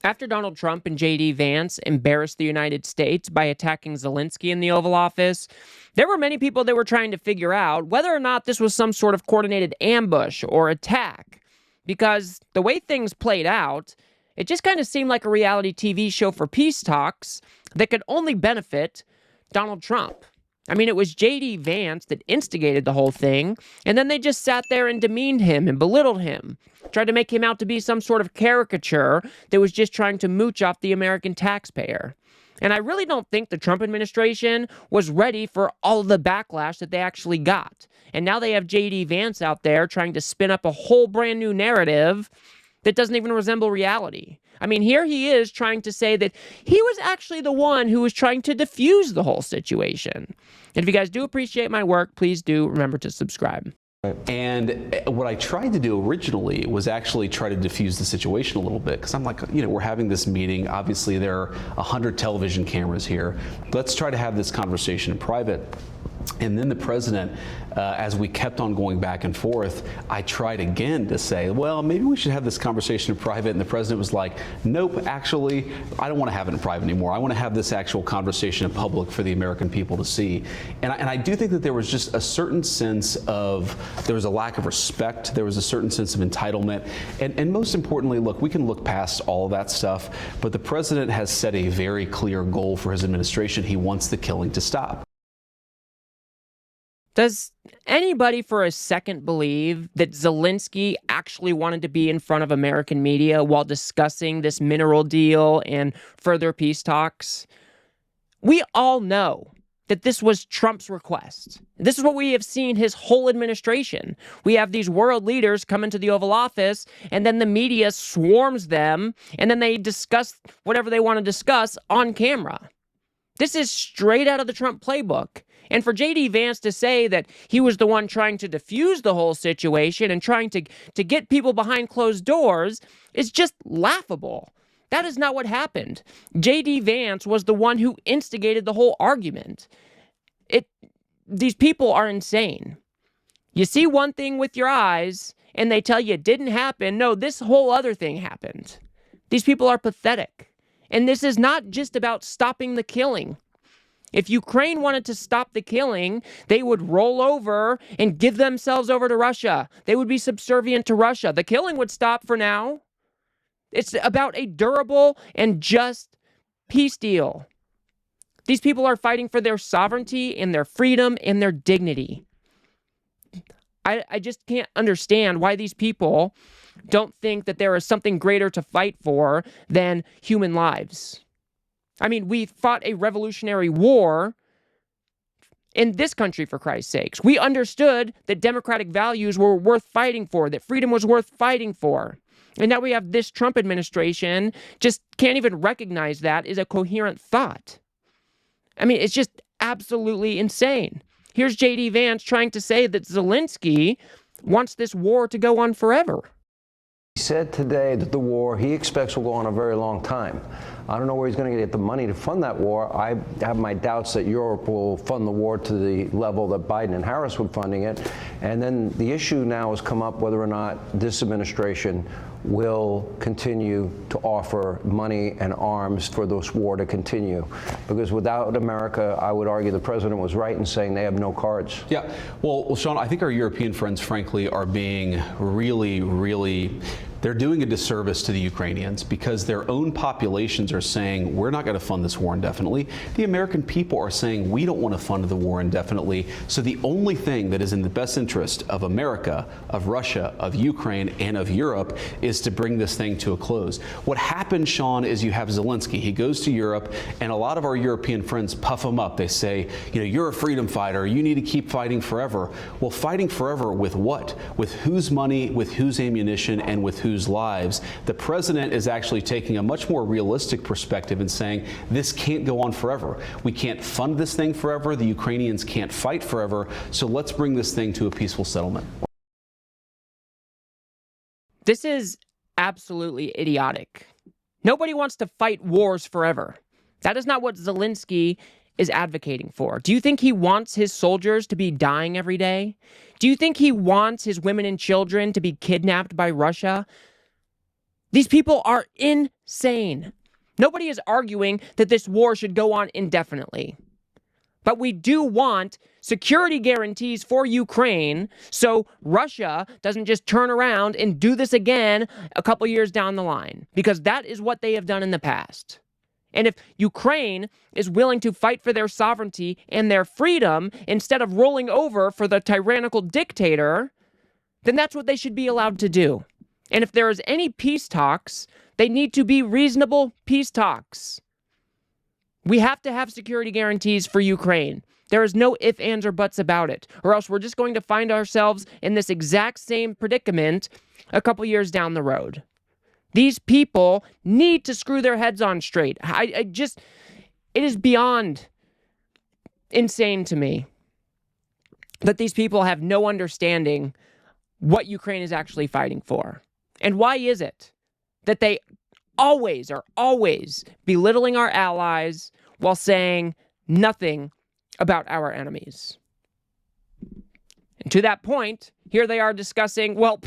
After Donald Trump and J.D. Vance embarrassed the United States by attacking Zelensky in the Oval Office, there were many people that were trying to figure out whether or not this was some sort of coordinated ambush or attack. Because the way things played out, it just kind of seemed like a reality TV show for peace talks that could only benefit Donald Trump. I mean, it was J.D. Vance that instigated the whole thing, and then they just sat there and demeaned him and belittled him, tried to make him out to be some sort of caricature that was just trying to mooch off the American taxpayer. And I really don't think the Trump administration was ready for all of the backlash that they actually got. And now they have J.D. Vance out there trying to spin up a whole brand new narrative that doesn't even resemble reality. I mean, here he is trying to say that he was actually the one who was trying to defuse the whole situation. And if you guys do appreciate my work, please do remember to subscribe. And what I tried to do originally was actually try to diffuse the situation a little bit, because I'm like, we're having this meeting. Obviously, there are 100 television cameras here. Let's try to have this conversation in private. And then the president, as we kept on going back and forth, I tried again to say, well, maybe we should have this conversation in private. And the president was like, nope, actually, I don't want to have it in private anymore. I want to have this actual conversation in public for the American people to see. And I do think that there was just a certain sense of, there was a lack of respect. There was a certain sense of entitlement. And most importantly, look, we can look past all of that stuff, but the president has set a very clear goal for his administration. He wants the killing to stop. Does anybody for a second believe that Zelensky actually wanted to be in front of American media while discussing this mineral deal and further peace talks? We all know that this was Trump's request. This is what we have seen his whole administration. We have these world leaders come into the Oval Office, and then the media swarms them, and then they discuss whatever they want to discuss on camera. This is straight out of the Trump playbook. And for J.D. Vance to say that he was the one trying to defuse the whole situation and trying to get people behind closed doors is just laughable. That is not what happened. J.D. Vance was the one who instigated the whole argument. These people are insane. You see one thing with your eyes, and they tell you it didn't happen. No, this whole other thing happened. These people are pathetic. And this is not just about stopping the killing. If Ukraine wanted to stop the killing, they would roll over and give themselves over to Russia. They would be subservient to Russia. The killing would stop for now. It's about a durable and just peace deal. These people are fighting for their sovereignty and their freedom and their dignity. I just can't understand why these people don't think that there is something greater to fight for than human lives. I mean, we fought a revolutionary war in this country, for Christ's sakes. We understood that democratic values were worth fighting for, that freedom was worth fighting for. And now we have this Trump administration just can't even recognize that as a coherent thought. I mean, it's just absolutely insane. Here's J.D. Vance trying to say that Zelensky wants this war to go on forever. He said today that the war he expects will go on a very long time. I don't know where he's going to get the money to fund that war. I have my doubts that Europe will fund the war to the level that Biden and Harris were funding it. And then the issue now has come up whether or not this administration will continue to offer money and arms for this war to continue. Because without America, I would argue the president was right in saying they have no cards. Yeah, well, Sean, I think our European friends, frankly, are being really, they're doing a disservice to the Ukrainians because their own populations are saying, we're not going to fund this war indefinitely. The American people are saying, we don't want to fund the war indefinitely. So the only thing that is in the best interest of America, of Russia, of Ukraine, and of Europe is to bring this thing to a close. What happened, Sean, is you have Zelensky. He goes to Europe, and a lot of our European friends puff him up. They say, you're a freedom fighter. You need to keep fighting forever. Well, fighting forever with what? With whose money, with whose ammunition, and with whose lives? The president is actually taking a much more realistic perspective and saying this can't go on forever. We can't fund this thing forever. The Ukrainians can't fight forever. So let's bring this thing to a peaceful settlement. This is absolutely idiotic. Nobody wants to fight wars forever. That is not what Zelensky is advocating for. Do you think he wants his soldiers to be dying every day? Do you think he wants his women and children to be kidnapped by Russia? These people are insane. Nobody is arguing that this war should go on indefinitely. But we do want security guarantees for Ukraine so Russia doesn't just turn around and do this again a couple years down the line, because that is what they have done in the past. And if Ukraine is willing to fight for their sovereignty and their freedom instead of rolling over for the tyrannical dictator, then that's what they should be allowed to do. And if there is any peace talks, they need to be reasonable peace talks. We have to have security guarantees for Ukraine. There is no ifs, ands, or buts about it, or else we're just going to find ourselves in this exact same predicament a couple years down the road. These people need to screw their heads on straight. It is beyond insane to me that these people have no understanding what Ukraine is actually fighting for. And why is it that they always belittling our allies while saying nothing about our enemies? And to that point, here they are discussing, well,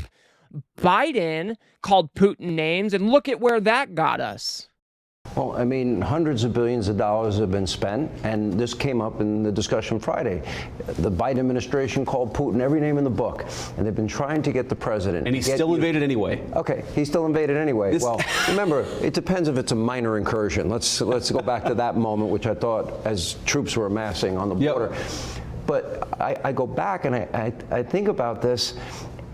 Biden called Putin names, and look at where that got us. Well, I mean, hundreds of billions of dollars have been spent, and this came up in the discussion Friday. The Biden administration called Putin every name in the book, and they've been trying to get the president. And he still invaded anyway. Okay, he still invaded anyway. Well, remember, it depends if it's a minor incursion. Let's go back to that moment, which I thought as troops were amassing on the border. Yep. But I go back and I think about this.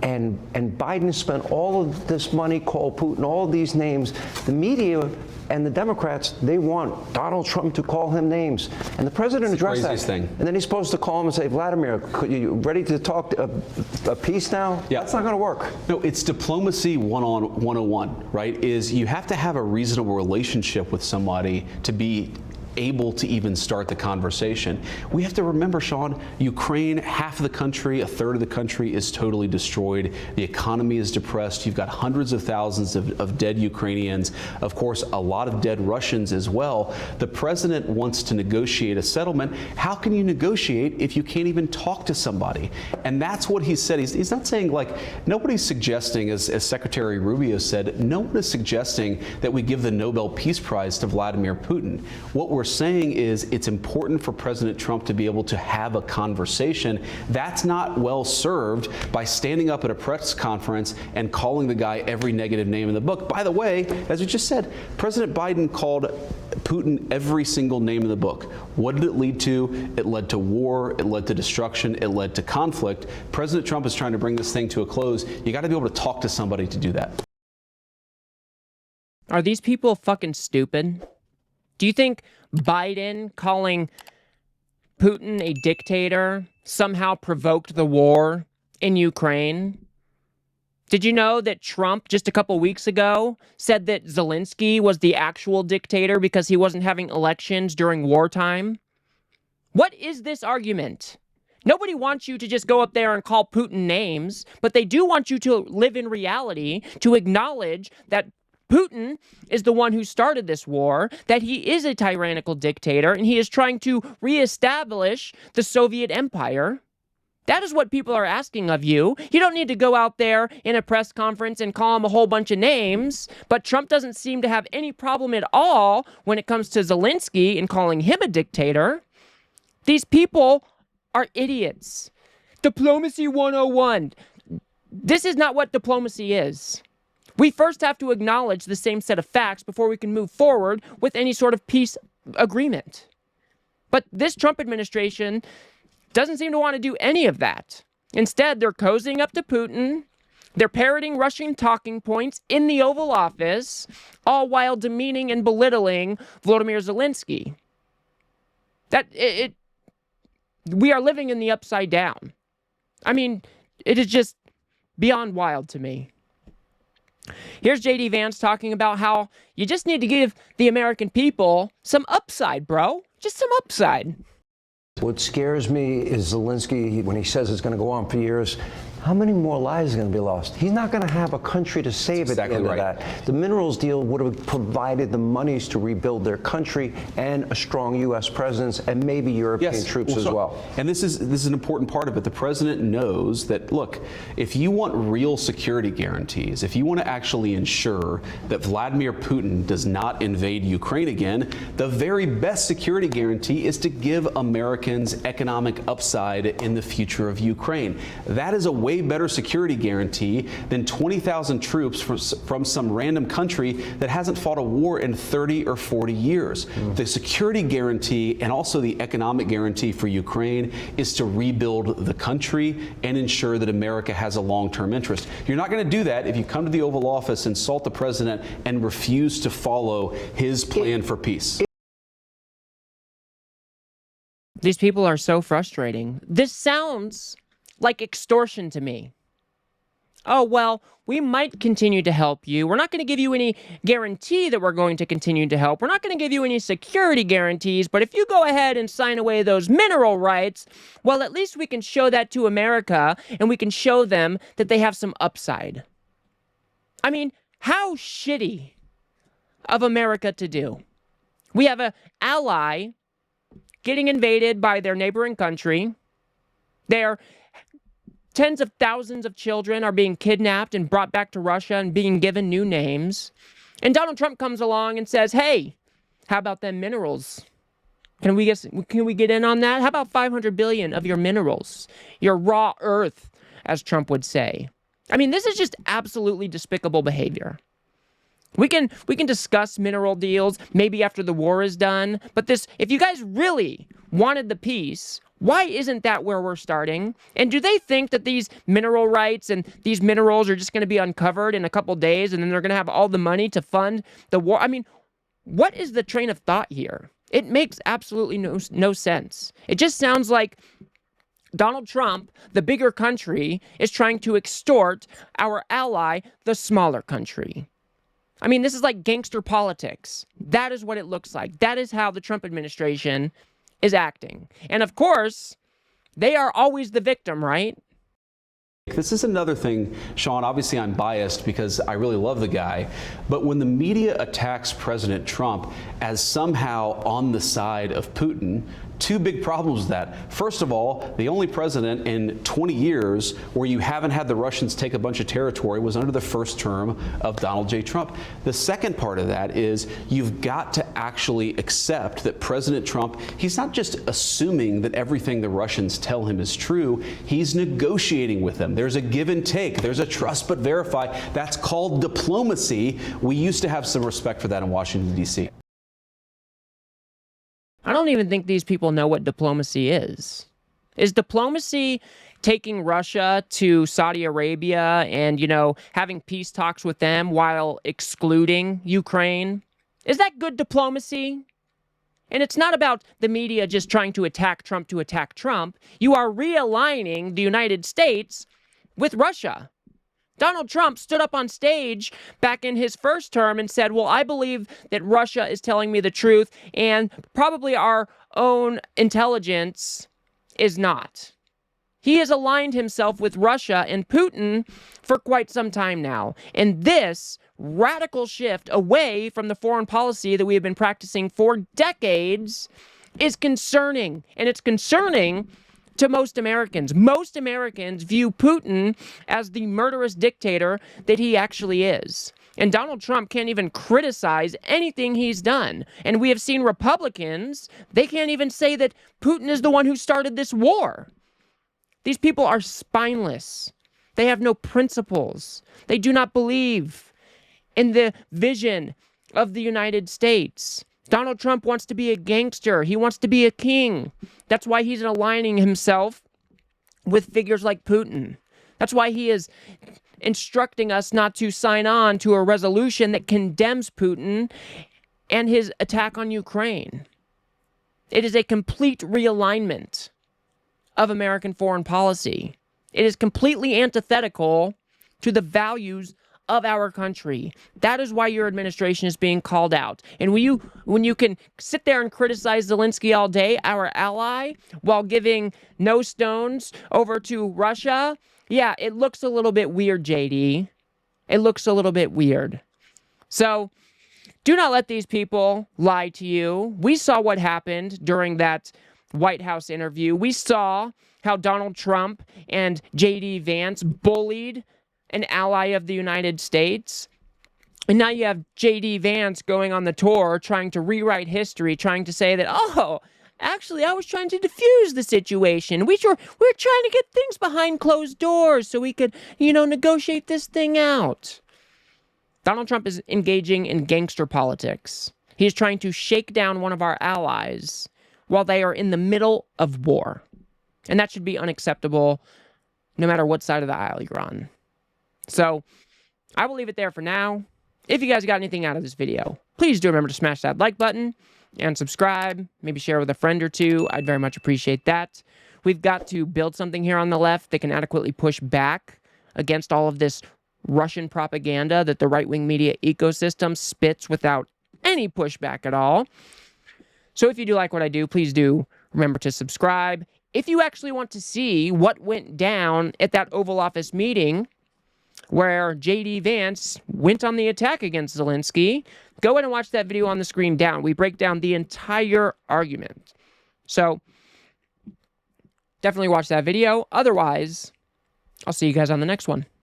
And Biden spent all of this money, called Putin, all of these names. The media and the Democrats, they want Donald Trump to call him names. And the president addressed that. Thing. And then he's supposed to call him and say, Vladimir, you ready to talk a peace now? Yeah. That's not going to work. No, it's diplomacy 101, right? Is you have to have a reasonable relationship with somebody to be able to even start the conversation. We have to remember, Sean, Ukraine, half of the country, a third of the country is totally destroyed. The economy is depressed. You've got hundreds of thousands of dead Ukrainians. Of course, a lot of dead Russians as well. The president wants to negotiate a settlement. How can you negotiate if you can't even talk to somebody? And that's what he said. He's not saying, like, nobody's suggesting, as Secretary Rubio said, no one is suggesting that we give the Nobel Peace Prize to Vladimir Putin. What we're saying is it's important for President Trump to be able to have a conversation. That's not well served by standing up at a press conference and calling the guy every negative name in the book. By the way, as we just said, President Biden called Putin every single name in the book. What did it lead to? It led to war, it led to destruction, it led to conflict. President Trump is trying to bring this thing to a close. You got to be able to talk to somebody to do that. Are these people fucking stupid? Do you think Biden calling Putin a dictator somehow provoked the war in Ukraine? Did you know that Trump just a couple weeks ago said that Zelensky was the actual dictator because he wasn't having elections during wartime? What is this argument? Nobody wants you to just go up there and call Putin names, but they do want you to live in reality, to acknowledge that Putin is the one who started this war, that he is a tyrannical dictator, and he is trying to reestablish the Soviet Empire. That is what people are asking of you. You don't need to go out there in a press conference and call him a whole bunch of names, but Trump doesn't seem to have any problem at all when it comes to Zelensky and calling him a dictator. These people are idiots. Diplomacy 101. This is not what diplomacy is. We first have to acknowledge the same set of facts before we can move forward with any sort of peace agreement. But this Trump administration doesn't seem to want to do any of that. Instead, they're cozying up to Putin. They're parroting Russian talking points in the Oval Office, all while demeaning and belittling Volodymyr Zelensky. We are living in the upside down. I mean, it is just beyond wild to me. Here's J.D. Vance talking about how you just need to give the American people some upside, bro. Just some upside. What scares me is Zelensky, when he says it's going to go on for years, How many more lives are going to be lost? He's not going to have a country to save at the end of that. The minerals deal would have provided the monies to rebuild their country and a strong U.S. presence and maybe European troops as well. And this is an important part of it. The president knows that, look, if you want real security guarantees, if you want to actually ensure that Vladimir Putin does not invade Ukraine again, the very best security guarantee is to give Americans economic upside in the future of Ukraine. That is a way better security guarantee than 20,000 troops from some random country that hasn't fought a war in 30 or 40 years. The security guarantee and also the economic guarantee for Ukraine is to rebuild the country and ensure that America has a long-term interest. You're not going to do that if you come to the Oval Office, insult the president, and refuse to follow his plan for peace. These people are so frustrating. This sounds like extortion to me. Oh, well, we might continue to help you. We're not going to give you any guarantee that we're going to continue to help. We're not going to give you any security guarantees, but if you go ahead and sign away those mineral rights, well, at least we can show that to America, and we can show them that they have some upside. I mean, how shitty of America to do. We have an ally getting invaded by their neighboring country. They're tens of thousands of children are being kidnapped and brought back to Russia and being given new names. And Donald Trump comes along and says, hey, how about them minerals? Can we get in on that? How about 500 billion of your minerals? Your raw earth, as Trump would say. I mean, this is just absolutely despicable behavior. We can discuss mineral deals maybe after the war is done, but if you guys really wanted the peace, why isn't that where we're starting? And do they think that these mineral rights and these minerals are just going to be uncovered in a couple days and then they're going to have all the money to fund the war? I mean, what is the train of thought here? It makes absolutely no sense. It just sounds like Donald Trump, the bigger country, is trying to extort our ally, the smaller country. I mean, this is like gangster politics. That is what it looks like. That is how the Trump administration is acting. And of course, they are always the victim, right? This is another thing, Sean, obviously I'm biased because I really love the guy, but when the media attacks President Trump as somehow on the side of Putin, two big problems with that. First of all, the only president in 20 years where you haven't had the Russians take a bunch of territory was under the first term of Donald J. Trump. The second part of that is you've got to actually accept that President Trump, he's not just assuming that everything the Russians tell him is true, he's negotiating with them. There's a give and take. There's a trust but verify. That's called diplomacy. We used to have some respect for that in Washington, D.C. I don't even think these people know what diplomacy is. Is diplomacy taking Russia to Saudi Arabia and, having peace talks with them while excluding Ukraine? Is that good diplomacy? And it's not about the media just trying to attack Trump to attack Trump. You are realigning the United States with Russia. Donald Trump stood up on stage back in his first term and said, well, I believe that Russia is telling me the truth and probably our own intelligence is not. He has aligned himself with Russia and Putin for quite some time now. And this radical shift away from the foreign policy that we have been practicing for decades is concerning. And it's concerning to most Americans. Most Americans view Putin as the murderous dictator that he actually is. And Donald Trump can't even criticize anything he's done. And we have seen Republicans, they can't even say that Putin is the one who started this war. These people are spineless. They have no principles. They do not believe in the vision of the United States. Donald Trump wants to be a gangster. He wants to be a king. That's why he's aligning himself with figures like Putin. That's why he is instructing us not to sign on to a resolution that condemns Putin and his attack on Ukraine. It is a complete realignment of American foreign policy. It is completely antithetical to the values of our country. That is why your administration is being called out. And when you can sit there and criticize Zelensky all day, our ally, while giving no stones over to Russia Yeah, it looks a little bit weird, JD. It looks a little bit weird. So, do not let these people lie to you. We saw what happened during that White House interview. We saw how Donald Trump and JD Vance bullied an ally of the United States. And now you have JD Vance going on the tour trying to rewrite history, trying to say that, oh, actually, I was trying to diffuse the situation. We're trying to get things behind closed doors so we could, negotiate this thing out. Donald Trump is engaging in gangster politics. He is trying to shake down one of our allies while they are in the middle of war. And that should be unacceptable no matter what side of the aisle you're on. So, I will leave it there for now. If you guys got anything out of this video, please do remember to smash that like button and subscribe. Maybe share with a friend or two. I'd very much appreciate that. We've got to build something here on the left that can adequately push back against all of this Russian propaganda that the right-wing media ecosystem spits without any pushback at all. So if you do like what I do, please do remember to subscribe. If you actually want to see what went down at that Oval Office meeting where JD Vance went on the attack against Zelensky, go ahead and watch that video on the screen down. We break down the entire argument. So definitely watch that video. Otherwise, I'll see you guys on the next one.